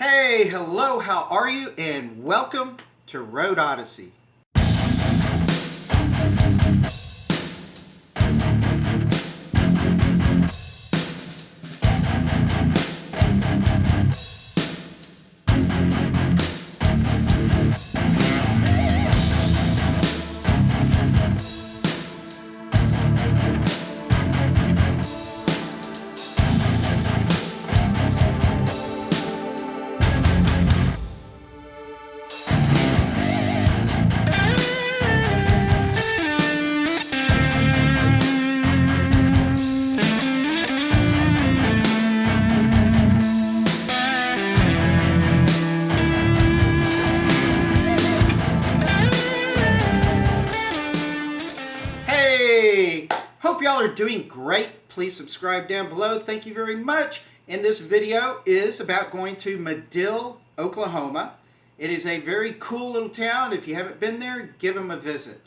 Hey, hello, how are you? And welcome to Road Odyssey. Hey, hope y'all are doing great. Please subscribe down below. Thank you very much. And this video is about going to Madill, Oklahoma. It is a very cool little town. If you haven't been there, give them a visit.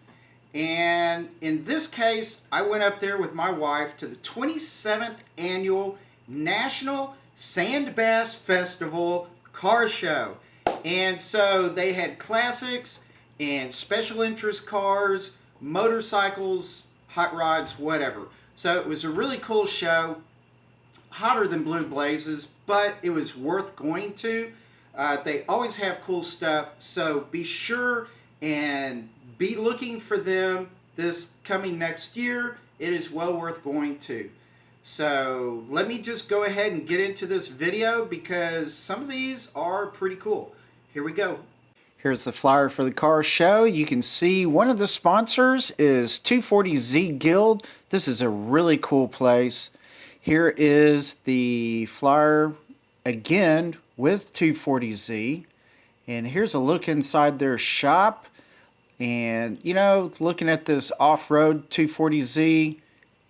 And in this case, I went up there with my wife to the 27th annual National Sand Bass Festival car show. And so they had classics and special interest cars, motorcycles, hot rods, whatever. So it was a really cool show, hotter than blue blazes, but it was worth going to. They always have cool stuff, so be sure and be looking for them this coming next year. It is well worth going to. So let me just go ahead and get into this video because some of these are pretty cool. Here we go. Here's the flyer for the car show. You can see one of the sponsors is 240Z Guild. This is a really cool place. Here is the flyer again with 240Z. And here's a look inside their shop. And, you know, looking at this off-road 240Z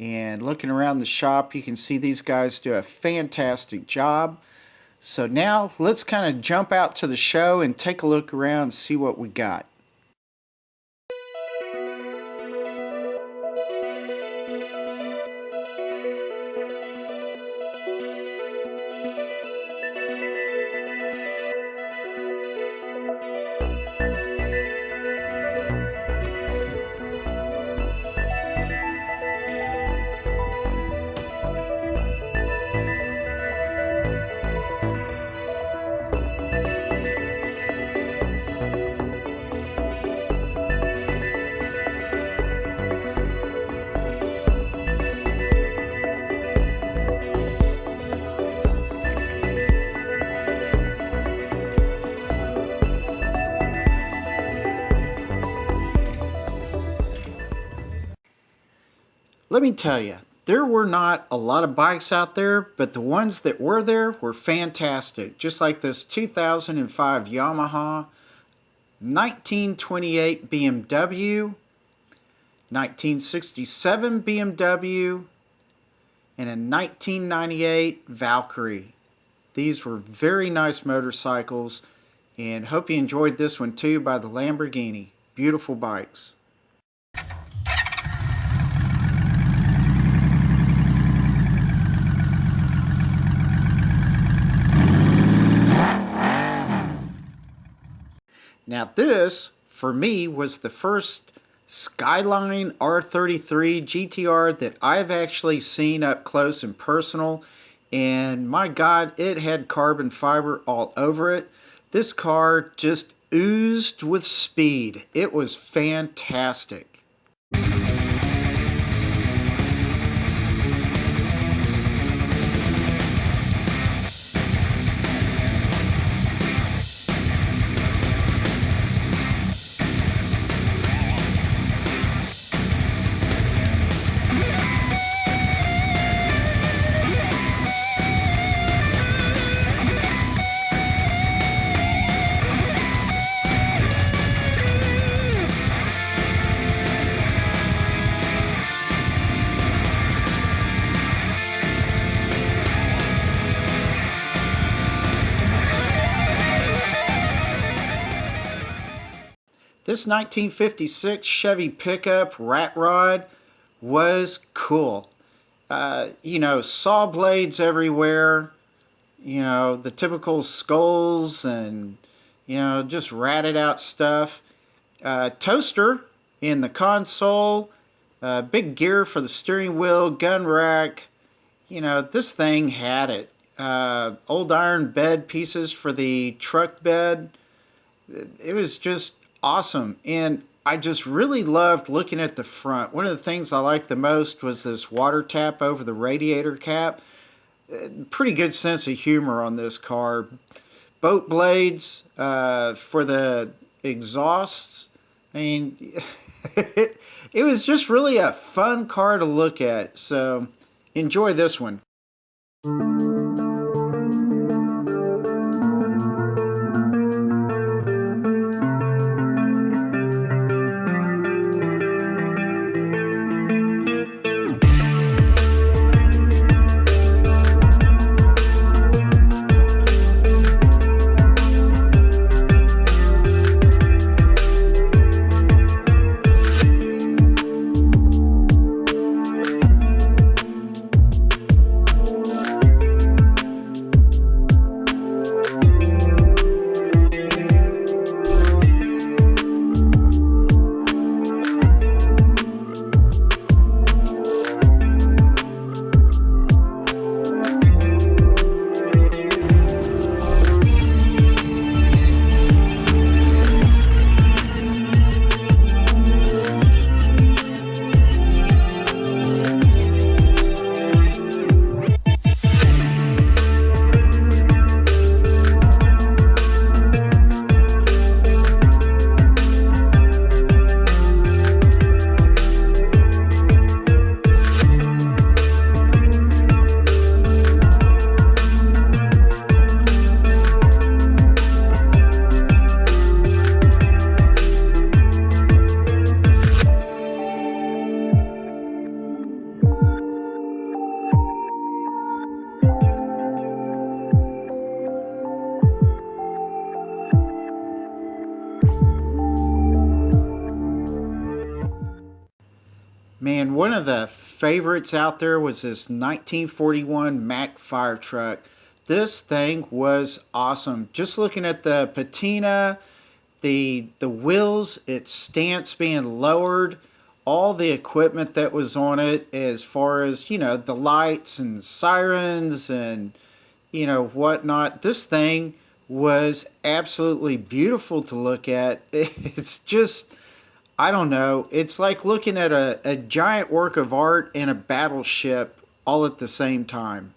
and looking around the shop, you can see these guys do a fantastic job. So now let's kind of jump out to the show and take a look around and see what we got. Let me tell you, there were not a lot of bikes out there, but the ones that were there were fantastic. Just like this 2005 Yamaha, 1928 BMW, 1967 BMW, and a 1998 Valkyrie. These were very nice motorcycles, and hope you enjoyed this one too by the Lamborghini. Beautiful bikes. Now this, for me, was the first Skyline R33 GTR that I've actually seen up close and personal. And my God, it had carbon fiber all over it. This car just oozed with speed. It was fantastic. This 1956 Chevy pickup rat rod was cool. You know, saw blades everywhere. you know, the typical skulls and, you know, just ratted out stuff. Toaster in the console, big gear for the steering wheel, gun rack. You know, this thing had it. Old iron bed pieces for the truck bed. It was just awesome. And I just really loved looking at the front. One of the things I liked the most was this water tap over the radiator cap. Pretty good sense of humor on this car. Boat blades for the exhausts. I mean, it was just really a fun car to look at. So enjoy this one. Man, one of the favorites out there was this 1941 Mack fire truck. This thing was awesome. Just looking at the patina, the wheels, its stance being lowered, all the equipment that was on it as far as, you know, the lights and sirens and, you know, whatnot. This thing was absolutely beautiful to look at. It's just, I don't know, it's like looking at a giant work of art and a battleship all at the same time.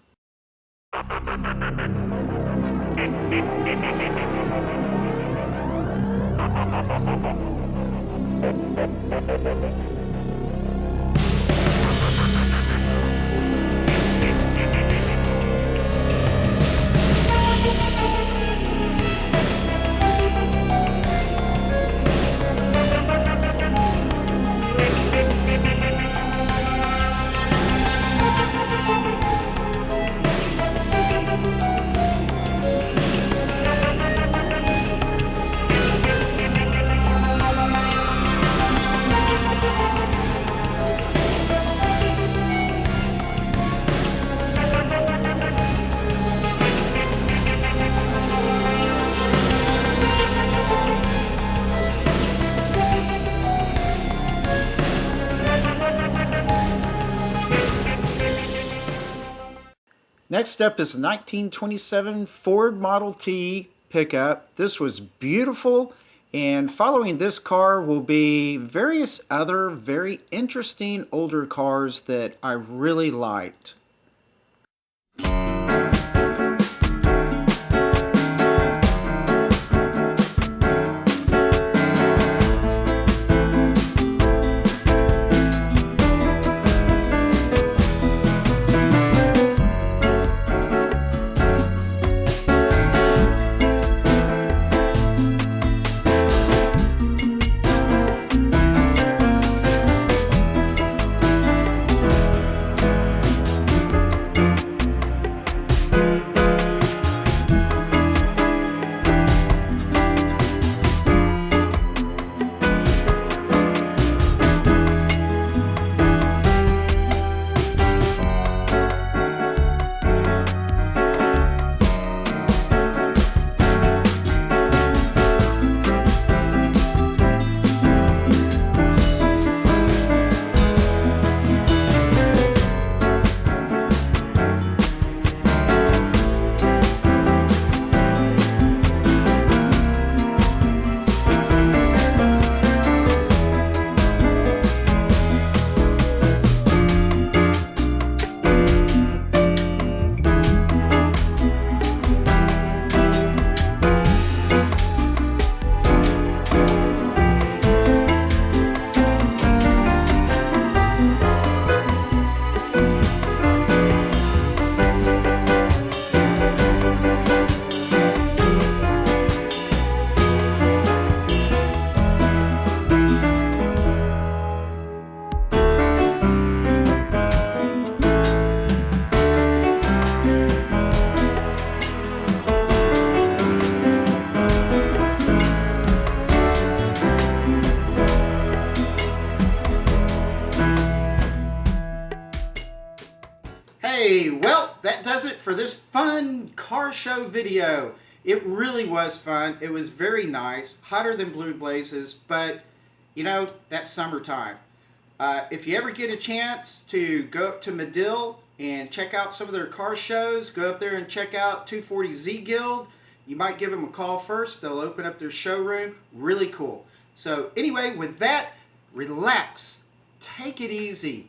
Next up is the 1927 Ford Model T pickup. This was beautiful, and following this car will be various other very interesting older cars that I really liked. for this fun car show video. It really was fun. It was very nice, hotter than blue blazes, but you know, that's summertime. If you ever get a chance to go up to Madill and check out some of their car shows, go up there and check out 240Z Guild. You might give them a call first. They'll open up their showroom. Really cool. So anyway, with that, relax, take it easy,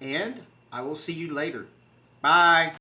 and I will see you later. Bye.